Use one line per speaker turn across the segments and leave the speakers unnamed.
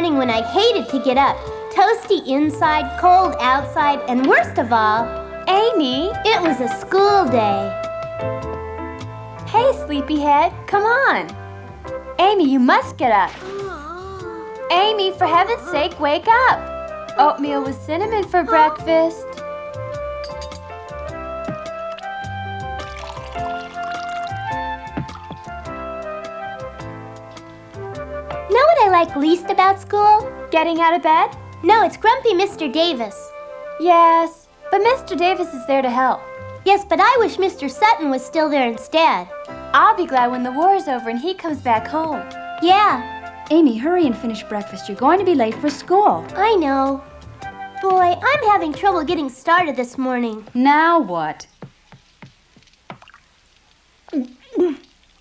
morning when I hated to get up. Toasty inside, cold outside, and worst of all,
Amy,
it was a school day.
Hey, sleepyhead, come on. Amy, you must get up. Amy, for heaven's sake, wake up. Oatmeal with cinnamon for breakfast.
Know what I like least about school?
Getting out of bed?
No, it's grumpy Mr. Davis.
Yes, but Mr. Davis is there to help.
Yes, but I wish Mr. Sutton was still there instead.
I'll be glad when the war is over and he comes back home.
Yeah.
Amy, hurry and finish breakfast. You're going to be late for school.
I know. Boy, I'm having trouble getting started this morning.
Now what?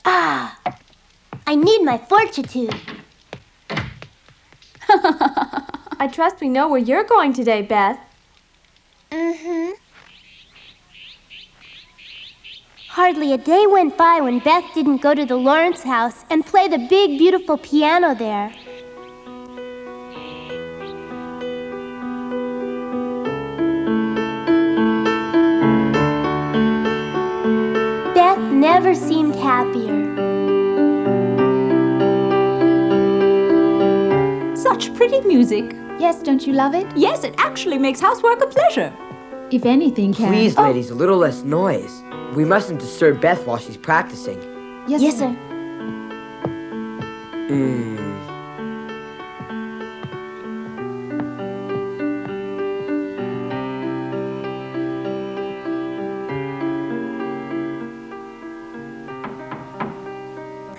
I need my fortitude.
I trust we know where you're going today, Beth.
Mm-hmm. Hardly a day went by when Beth didn't go to the Lawrence house and play the big, beautiful piano there. Beth never seemed happier.
Such pretty music.
Yes, don't you love it?
Yes, it actually makes housework a pleasure.
If anything can.
Please, ladies, a little less noise. We mustn't disturb Beth while she's practicing.
Yes, sir.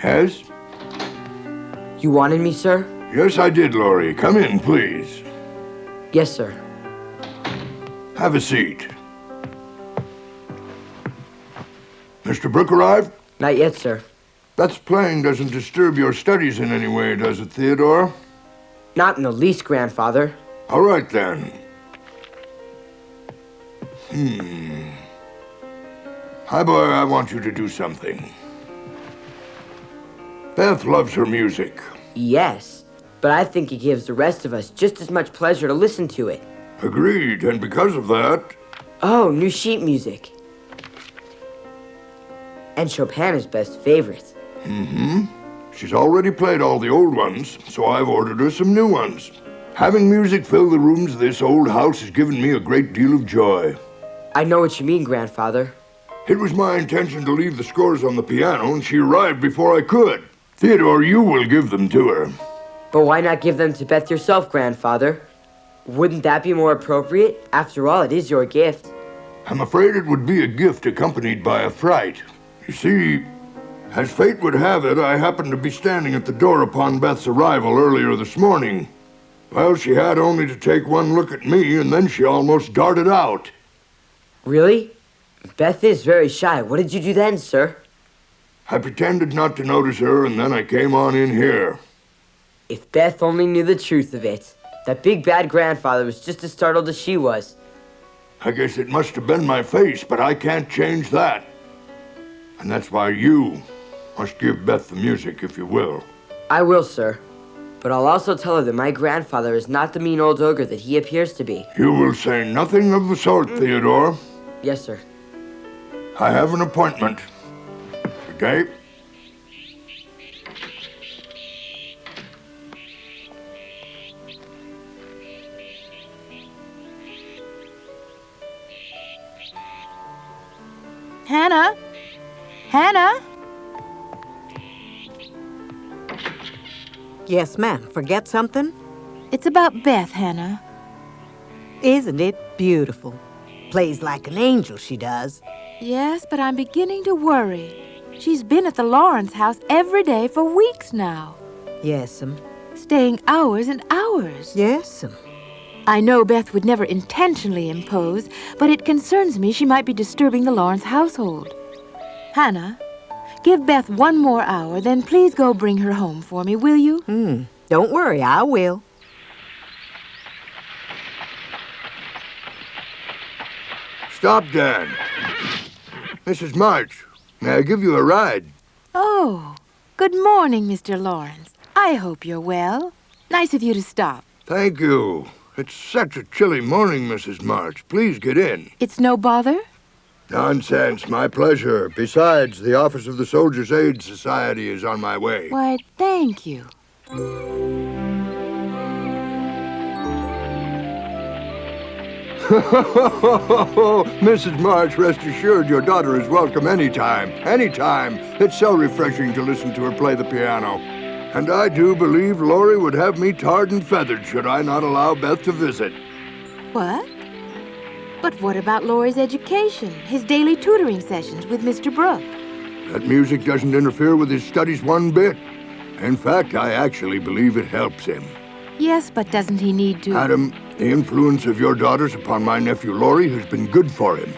Yes?
You wanted me, sir?
Yes, I did, Laurie. Come in, please.
Yes, sir.
Have a seat. Mr. Brooke arrived?
Not yet, sir.
Beth's playing doesn't disturb your studies in any way, does it, Theodore?
Not in the least, grandfather.
All right, then. Hi, boy, I want you to do something. Beth loves her music.
Yes, but I think it gives the rest of us just as much pleasure to listen to it.
Agreed, and because of that...
Oh, new sheet music. And Chopin is Beth's favorite.
She's already played all the old ones, so I've ordered her some new ones. Having music fill the rooms of this old house has given me a great deal of joy.
I know what you mean, grandfather.
It was my intention to leave the scores on the piano, and she arrived before I could. Theodore, you will give them to her.
But why not give them to Beth yourself, grandfather? Wouldn't that be more appropriate? After all, it is your gift.
I'm afraid it would be a gift accompanied by a fright. You see, as fate would have it, I happened to be standing at the door upon Beth's arrival earlier this morning. Well, she had only to take one look at me, and then she almost darted out.
Really? Beth is very shy. What did you do then, sir?
I pretended not to notice her, and then I came on in here.
If Beth only knew the truth of it. That big bad grandfather was just as startled as she was.
I guess it must have been my face, but I can't change that. And that's why you must give Beth the music, if you will.
I will, sir. But I'll also tell her that my grandfather is not the mean old ogre that he appears to be.
You will say nothing of the sort, Theodore.
Yes, sir.
I have an appointment. Good day.
Hannah? Hannah?
Yes, ma'am. Forget something?
It's about Beth, Hannah.
Isn't it beautiful? Plays like an angel, she does.
Yes, but I'm beginning to worry. She's been at the Lawrence house every day for weeks now.
Yes'm.
Staying hours and hours.
Yes'm.
I know Beth would never intentionally impose, but it concerns me she might be disturbing the Lawrence household. Hannah, give Beth one more hour, then please go bring her home for me, will you?
Don't worry, I will.
Stop, Dan. Mrs. March, may I give you a ride?
Oh, good morning, Mr. Lawrence. I hope you're well. Nice of you to stop.
Thank you. It's such a chilly morning, Mrs. March. Please get in.
It's no bother?
Nonsense, my pleasure. Besides, the office of the Soldiers' Aid Society is on my way.
Why, thank you.
Mrs. March, rest assured your daughter is welcome anytime. Anytime. It's so refreshing to listen to her play the piano. And I do believe Laurie would have me tarred and feathered should I not allow Beth to visit.
What? But what about Laurie's education, his daily tutoring sessions with Mr. Brooke?
That music doesn't interfere with his studies one bit. In fact, I actually believe it helps him.
Yes, but doesn't he need to...
Adam, the influence of your daughters upon my nephew Laurie has been good for him.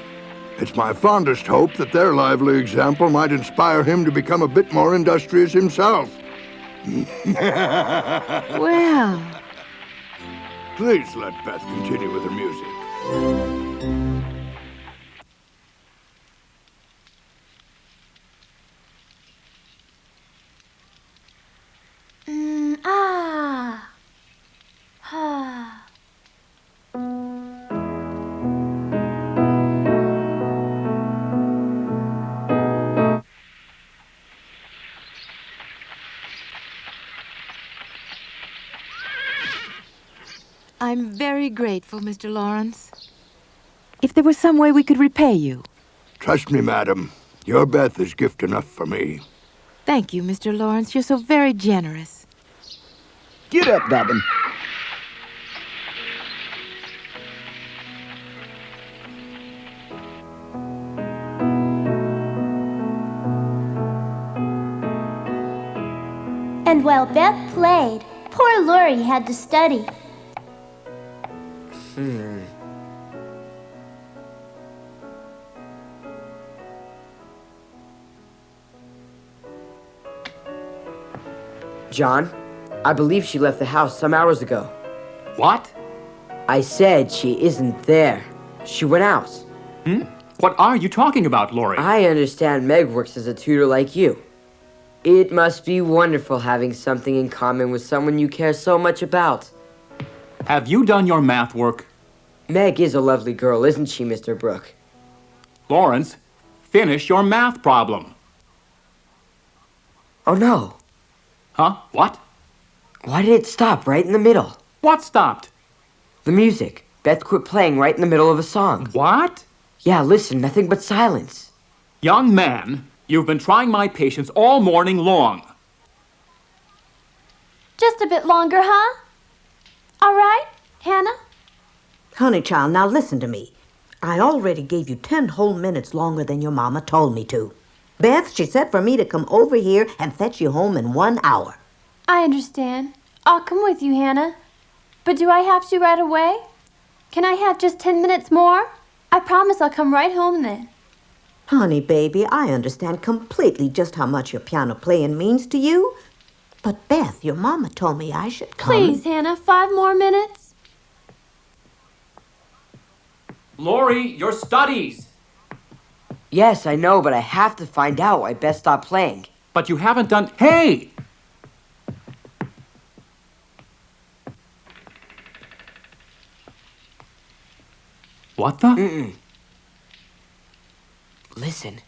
It's my fondest hope that their lively example might inspire him to become a bit more industrious himself.
Well...
Please let Beth continue with her music.
I'm very grateful, Mr. Lawrence. If there was some way we could repay you.
Trust me, madam. Your Beth is gift enough for me.
Thank you, Mr. Lawrence. You're so very generous.
Get up, Dobbin.
And while Beth played, poor Laurie had to study.
John, I believe she left the house some hours ago.
What?
I said she isn't there. She went out.
What are you talking about, Laurie?
I understand Meg works as a tutor like you. It must be wonderful having something in common with someone you care so much about.
Have you done your math work?
Meg is a lovely girl, isn't she, Mr. Brooke?
Lawrence, finish your math problem.
Oh, no.
Huh? What?
Why did it stop right in the middle?
What stopped?
The music. Beth quit playing right in the middle of a song.
What?
Yeah, listen, nothing but silence.
Young man, you've been trying my patience all morning long.
Just a bit longer, huh? All right, Hannah?
Honey child, now listen to me. I already gave you 10 whole minutes longer than your mama told me to. Beth, she said for me to come over here and fetch you home in 1 hour.
I understand. I'll come with you, Hannah. But do I have to right away? Can I have just 10 minutes more? I promise I'll come right home then.
Honey, baby, I understand completely just how much your piano playing means to you. But Beth, your mama told me I should come.
Please, Hannah, 5 more minutes.
Laurie, your studies!
Yes, I know, but I have to find out why Beth stopped playing.
But you haven't done... Hey! What the?
Listen.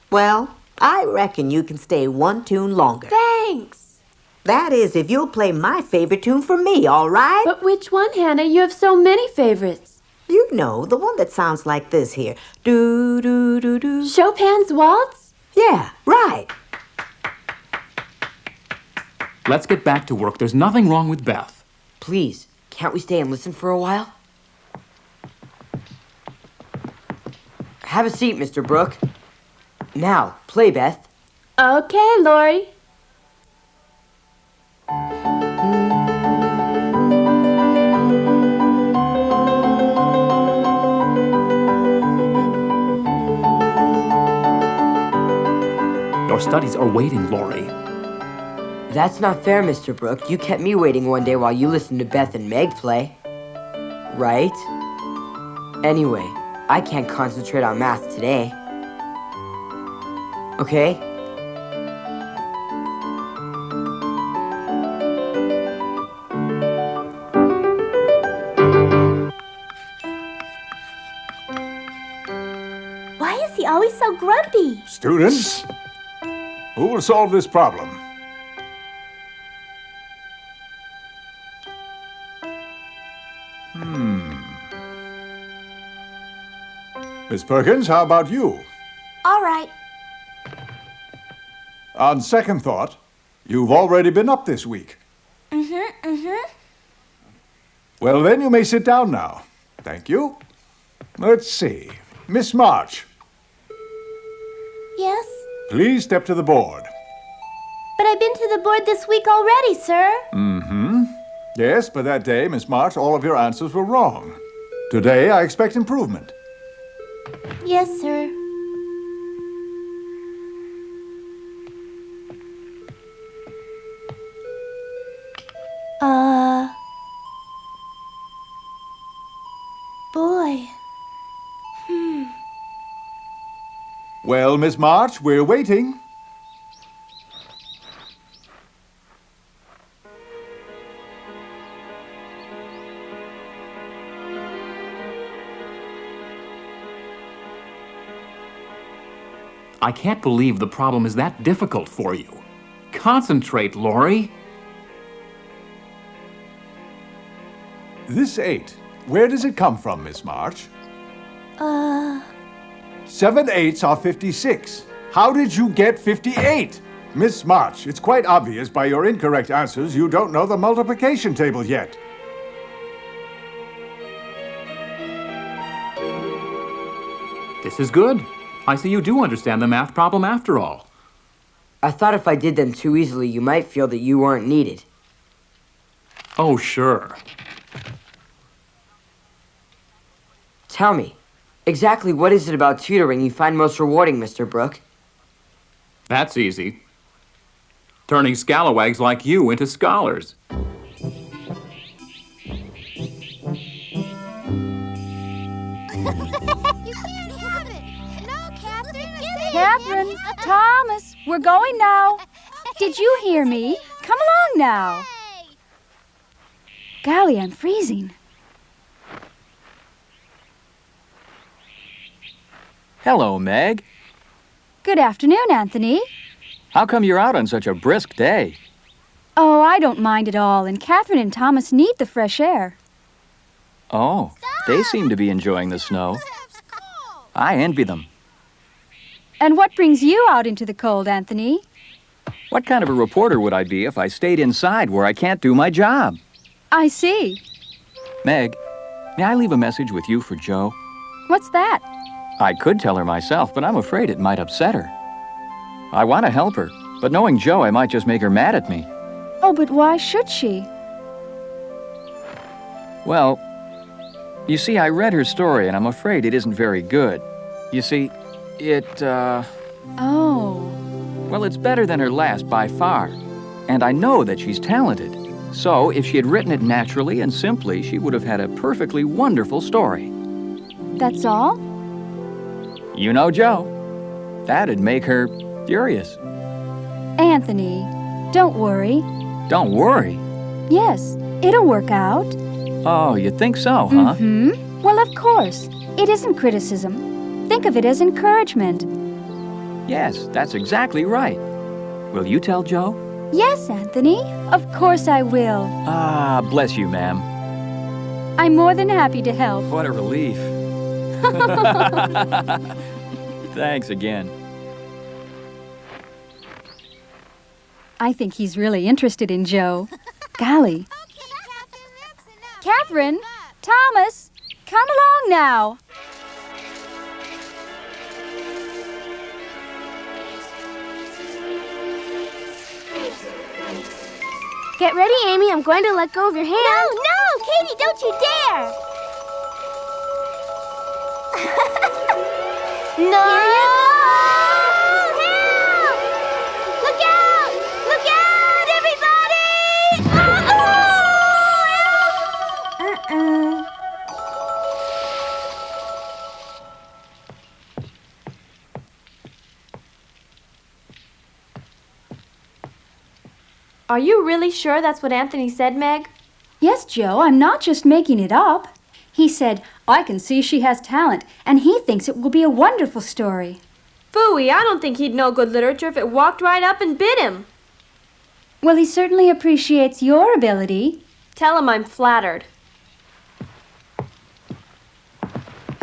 Well, I reckon you can stay 1 tune longer.
Thanks.
That is, if you'll play my favorite tune for me, all right?
But which one, Hannah? You have so many favorites.
You know, the one that sounds like this here. Do-do-do-do.
Chopin's Waltz?
Yeah, right.
Let's get back to work. There's nothing wrong with Beth.
Please, can't we stay and listen for a while? Have a seat, Mr. Brooke. Now, play, Beth.
Okay, Laurie.
Your studies are waiting, Laurie.
That's not fair, Mr. Brooke. You kept me waiting one day while you listened to Beth and Meg play. Right? Anyway, I can't concentrate on math today. Okay?
Why is he always so grumpy?
Students, who will solve this problem? Miss Perkins, how about you?
All right.
On second thought, you've already been up this week. Well, then you may sit down now. Thank you. Let's see. Miss March,
Yes?
please step to the board.
But I've been to the board this week already, sir.
Yes, but that day, Miss March, all of your answers were wrong. Today, I expect improvement.
Yes, sir. Boy.
Well, Miss March, we're waiting.
I can't believe the problem is that difficult for you. Concentrate, Laurie.
This 8, where does it come from, Miss March? 7 8s are 56. How did you get 58? Miss March, it's quite obvious by your incorrect answers you don't know the multiplication table yet.
This is good. I see you do understand the math problem after all.
I thought if I did them too easily, you might feel that you weren't needed.
Oh, sure.
Tell me, exactly what is it about tutoring you find most rewarding, Mr. Brooke?
That's easy. Turning scalawags like you into scholars.
Catherine, Thomas, we're going now. Did you hear me? Come along now. Golly, I'm freezing.
Hello, Meg.
Good afternoon, Anthony.
How come you're out on such a brisk day?
Oh, I don't mind at all, and Catherine and Thomas need the fresh air.
Oh, they seem to be enjoying the snow. I envy them.
And what brings you out into the cold, Anthony?
What kind of a reporter would I be if I stayed inside where I can't do my job?
I see.
Meg, may I leave a message with you for Jo?
What's that?
I could tell her myself, but I'm afraid it might upset her. I want to help her, but knowing Jo, I might just make her mad at me.
Oh, but why should she?
Well, you see, I read her story, and I'm afraid it isn't very good. You see,
Oh.
Well, it's better than her last by far. And I know that she's talented. So, if she had written it naturally and simply, she would have had a perfectly wonderful story.
That's all?
You know Jo. That'd make her furious.
Anthony, don't worry.
Don't worry.
Yes, it'll work out.
Oh, you think so, huh?
Well, of course. It isn't criticism. Think of it as encouragement.
Yes, that's exactly right. Will you tell Jo?
Yes, Anthony. Of course I will.
Ah, bless you, ma'am.
I'm more than happy to help.
What a relief. Thanks again.
I think he's really interested in Jo. Golly. Catherine, Thomas, come along now.
Get ready, Amy. I'm going to let go of your hand. No, Katie, don't you dare! No! Help! Look out! Look out, everybody!
Are you really sure that's what Anthony said, Meg?
Yes, Joe, I'm not just making it up. He said, I can see she has talent, and he thinks it will be a wonderful story.
Phooey, I don't think he'd know good literature if it walked right up and bit him.
Well, he certainly appreciates your ability.
Tell him I'm flattered.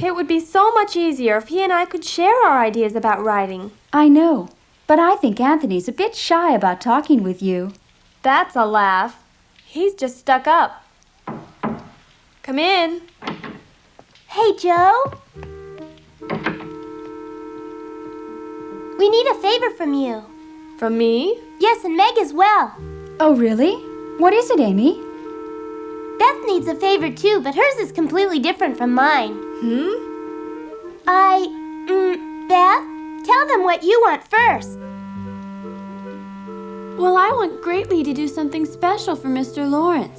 It would be so much easier if he and I could share our ideas about writing.
I know, but I think Anthony's a bit shy about talking with you.
That's a laugh. He's just stuck up. Come in.
Hey, Joe. We need a favor from you.
From me?
Yes, and Meg as well.
Oh, really? What is it, Amy?
Beth needs a favor too, but hers is completely different from mine. Beth, tell them what you want first.
Well, I want greatly to do something special for Mr. Lawrence.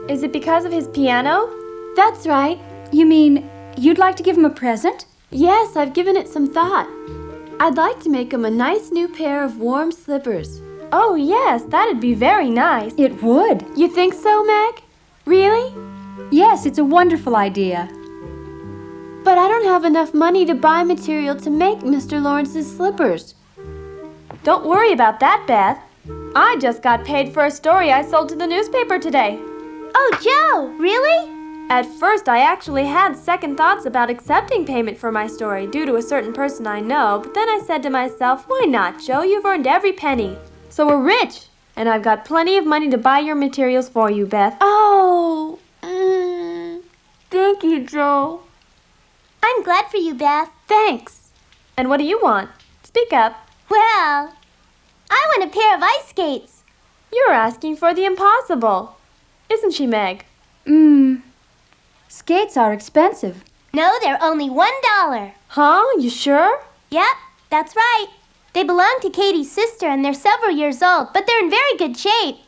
Is it because of his piano? That's right.
You mean you'd like to give him a present?
Yes, I've given it some thought. I'd like to make him a nice new pair of warm slippers. Oh, yes, that'd be very nice.
It would.
You think so, Meg? Really?
Yes, it's a wonderful idea.
But I don't have enough money to buy material to make Mr. Lawrence's slippers. Don't worry about that, Beth. I just got paid for a story I sold to the newspaper today.
Oh, Joe, really?
At first, I actually had second thoughts about accepting payment for my story due to a certain person I know, but then I said to myself, why not, Joe? You've earned every penny. So we're rich, and I've got plenty of money to buy your materials for you, Beth.
Oh,
thank you, Joe.
I'm glad for you, Beth.
Thanks. And what do you want? Speak up.
Well, I want a pair of ice skates.
You're asking for the impossible. Isn't she, Meg?
Skates are expensive.
No, they're only $1.
Huh? You sure?
Yep, that's right. They belong to Katie's sister and they're several years old, but they're in very good shape.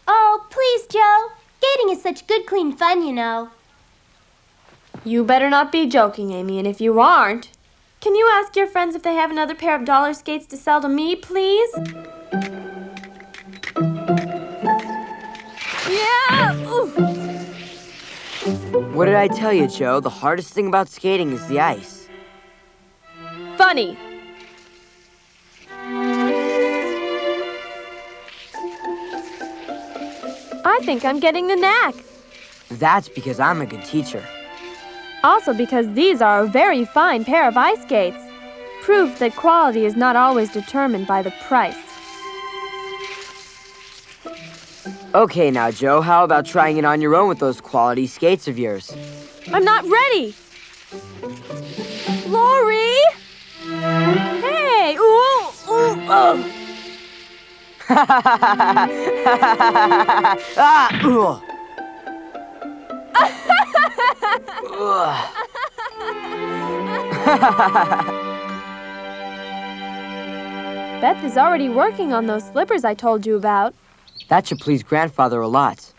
Oh, please, Joe. Skating is such good, clean fun, you know.
You better not be joking, Amy, and if you aren't, can you ask your friends if they have another pair of dollar skates to sell to me, please? Yeah! Ooh.
What did I tell you, Joe? The hardest thing about skating is the ice.
Funny. I think I'm getting the knack.
That's because I'm a good teacher.
Also because these are a very fine pair of ice skates. Proof that quality is not always determined by the price.
Okay now, Joe, how about trying it on your own with those quality skates of yours?
I'm not ready! Laurie! Hey! Ooh! Ooh! Oh! Beth is already working on those slippers I told you about.
That should please Grandfather a lot.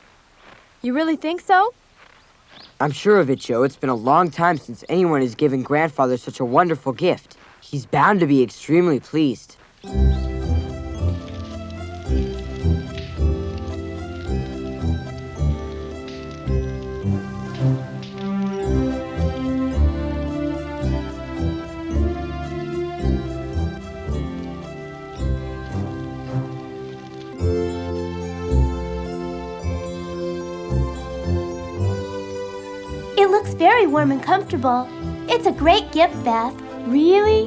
You really think so?
I'm sure of it, Joe. It's been a long time since anyone has given Grandfather such a wonderful gift. He's bound to be extremely pleased.
It looks very warm and comfortable. It's a great gift, Beth.
Really?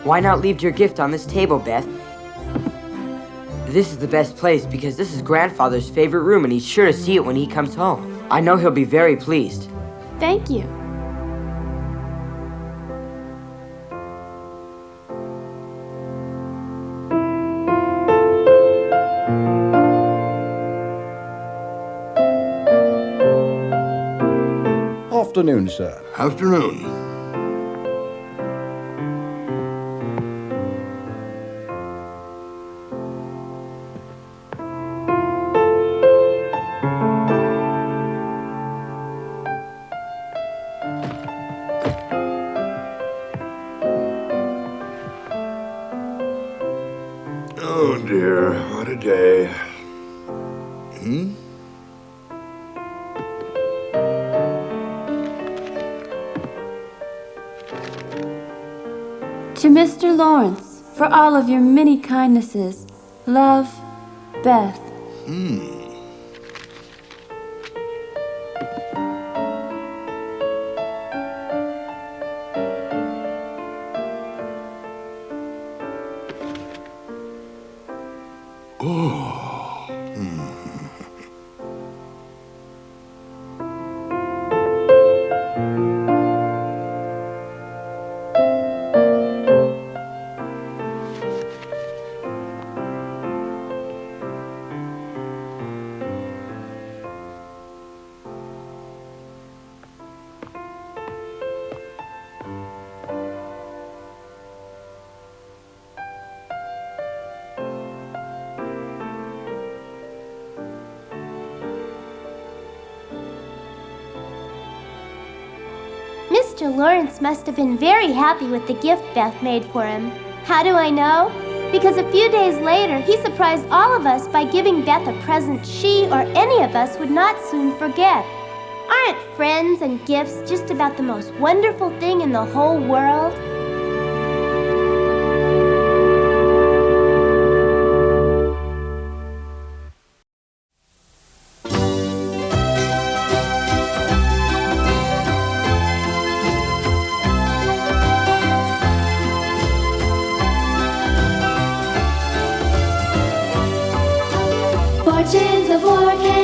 Why not leave your gift on this table, Beth? This is the best place because this is Grandfather's favorite room and he's sure to see it when he comes home. I know he'll be very pleased.
Thank you.
Afternoon, sir.
Afternoon. Oh dear, what a day.
To Mr. Lawrence, for all of your many kindnesses, love, Beth.
Mr. Lawrence must have been very happy with the gift Beth made for him. How do I know? Because a few days later, he surprised all of us by giving Beth a present she or any of us would not soon forget. Aren't friends and gifts just about the most wonderful thing in the whole world?
Fortunes of war can